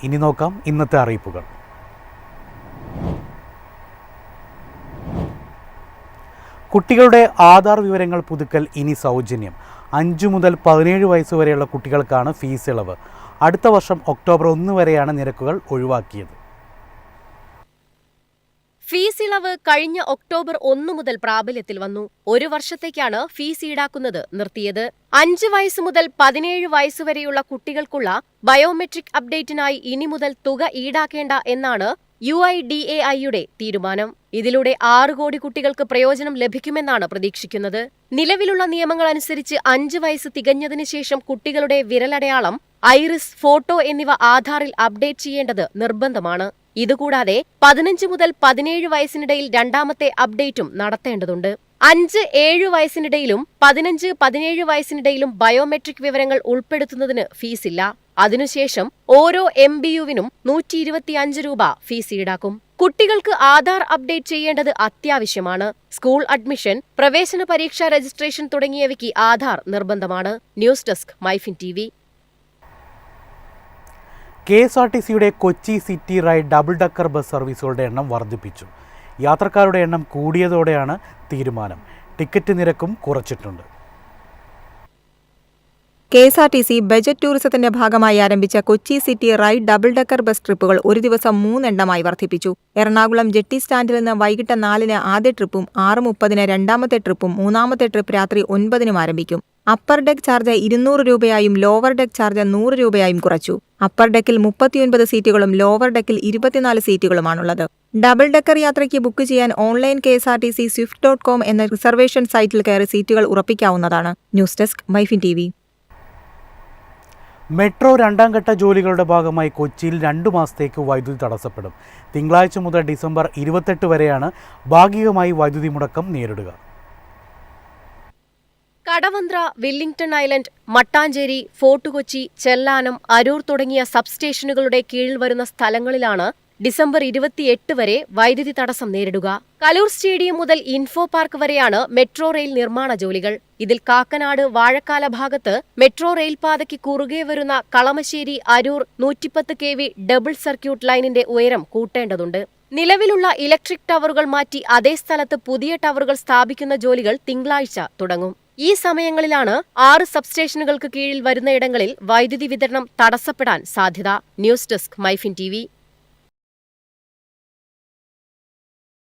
ഇനി നോക്കാം ഇന്നത്തെ അറിയിപ്പുകൾ. കുട്ടികളുടെ ആധാർ വിവരങ്ങൾ പുതുക്കൽ ഇനി സൗജന്യം. 5 മുതൽ 17 വയസ്സ് വരെയുള്ള കുട്ടികൾക്കാണ് ഫീസ് ഇളവ്. അടുത്ത വർഷം ഒക്ടോബർ 1 വരെയാണ് നിരക്കുകൾ ഒഴിവാക്കിയത്. ഫീസ് ഇളവ് കഴിഞ്ഞ ഒക്ടോബർ 1 മുതൽ പ്രാബല്യത്തിൽ വന്നു. 1 വർഷത്തേക്കാണ് ഫീസ് ഈടാക്കുന്നത് നിർത്തിയത്. 5 വയസ്സ് മുതൽ 17 വയസ്സുവരെയുള്ള കുട്ടികൾക്കുള്ള ബയോമെട്രിക് അപ്ഡേറ്റിനായി ഇനി മുതൽ തുക ഈടാക്കേണ്ട എന്നാണ് UIDAIയുടെ തീരുമാനം. ഇതിലൂടെ 6 കോടി കുട്ടികൾക്ക് പ്രയോജനം ലഭിക്കുമെന്നാണ് പ്രതീക്ഷിക്കുന്നത്. നിലവിലുള്ള നിയമങ്ങളനുസരിച്ച് 5 വയസ്സ് തികഞ്ഞതിനു ശേഷം കുട്ടികളുടെ വിരലടയാളം, ഐറിസ്, ഫോട്ടോ എന്നിവ ആധാറിൽ അപ്ഡേറ്റ് ചെയ്യേണ്ടത് നിർബന്ധമാണ്. ഇതുകൂടാതെ 15 മുതൽ 17 വയസ്സിനിടയിൽ രണ്ടാമത്തെ അപ്ഡേറ്റും നടത്തേണ്ടതുണ്ട്. 5-7 വയസ്സിനിടയിലും 15-17 വയസ്സിനിടയിലും ബയോമെട്രിക് വിവരങ്ങൾ ഉൾപ്പെടുത്തുന്നതിന് ഫീസില്ല. അതിനുശേഷം ഓരോ MBUവിനും 125 രൂപ ഫീസ് ഈടാക്കും. കുട്ടികൾക്ക് ആധാർ അപ്ഡേറ്റ് ചെയ്യേണ്ടത് അത്യാവശ്യമാണ്. സ്കൂൾ അഡ്മിഷൻ, പ്രവേശന പരീക്ഷാ രജിസ്ട്രേഷൻ തുടങ്ങിയവയ്ക്ക് ആധാർ നിർബന്ധമാണ്. News desk MyFin TV. KSRTCയുടെ Kochi city ride double decker bus സർവീസുകളുടെ എണ്ണം വർദ്ധിപ്പിച്ചു. യാത്രക്കാരുടെ എണ്ണം കൂടിയതോടെയാണ് തീരുമാനം. ടിക്കറ്റ് നിരക്കും കുറച്ചിട്ടുണ്ട്. KSRTC ബജറ്റ് ടൂറിസത്തിന്റെ ഭാഗമായി ആരംഭിച്ച Kochi city ride double decker bus ട്രിപ്പുകൾ ഒരു ദിവസം 3 എണ്ണമായി വർദ്ധിപ്പിച്ചു. എറണാകുളം ജെട്ടി സ്റ്റാൻഡിൽ നിന്ന് വൈകിട്ട് 4-ന് ആദ്യ ട്രിപ്പും 6:30-ന് രണ്ടാമത്തെ ട്രിപ്പും മൂന്നാമത്തെ ട്രിപ്പ് രാത്രി 9-നും ആരംഭിക്കും. അപ്പർ ഡെക്ക് ചാർജ് 200 രൂപയായും ലോവർ ഡെക്ക് ചാർജ് 100 രൂപയായും കുറച്ചു. അപ്പർ ഡെക്കിൽ 39 സീറ്റുകളും ലോവർ ഡെക്കിൽ 24 സീറ്റുകളുമാണുള്ളത്. ഡബിൾ ഡക്കർ യാത്രയ്ക്ക് ബുക്ക് ചെയ്യാൻ ഓൺലൈൻ KSRTC swift.com എന്ന റിസർവേഷൻ സൈറ്റിൽ കയറി സീറ്റുകൾ ഉറപ്പിക്കാവുന്നതാണ്. News desk MyFin TV. Metro 2ാം ഘട്ട ജോലികളുടെ ഭാഗമായി കൊച്ചിയിൽ 2 മാസത്തേക്ക് വൈദ്യുതി തടസ്സപ്പെടും. തിങ്കളാഴ്ച മുതൽ ഡിസംബർ 28 വരെയാണ് ഭാഗികമായി വൈദ്യുതി മുടക്കം നേരിടുക. Kadavanthra, Willingdon island, Mattancherry, fort Kochi, Chellanam, Aroor തുടങ്ങിയ സബ്സ്റ്റേഷനുകളുടെ കീഴിൽ വരുന്ന സ്ഥലങ്ങളിലാണ് ഡിസംബർ 28 വരെ വൈദ്യുതി തടസ്സം നേരിടുക. കലൂർ സ്റ്റേഡിയം മുതൽ ഇൻഫോ പാർക്ക് വരെയാണ് മെട്രോ റെയിൽ നിർമ്മാണ ജോലികൾ. ഇതിൽ കാക്കനാട്, വാഴക്കാല ഭാഗത്ത് മെട്രോ റെയിൽ പാതയ്ക്ക് കുറുകെ വരുന്ന Kalamassery Aroor 110 kV double circuit ലൈനിന്റെ ഉയരം കൂട്ടേണ്ടതുണ്ട്. നിലവിലുള്ള ഇലക്ട്രിക് ടവറുകൾ മാറ്റി അതേ സ്ഥലത്ത് പുതിയ ടവറുകൾ സ്ഥാപിക്കുന്ന ജോലികൾ തിങ്കളാഴ്ച തുടങ്ങും. ഈ സമയങ്ങളിലാണ് 6 സബ്സ്റ്റേഷനുകൾക്ക് കീഴിൽ വരുന്നയിടങ്ങളിൽ വൈദ്യുതി വിതരണം തടസ്സപ്പെടാൻ സാധ്യത. News desk MyFin TV.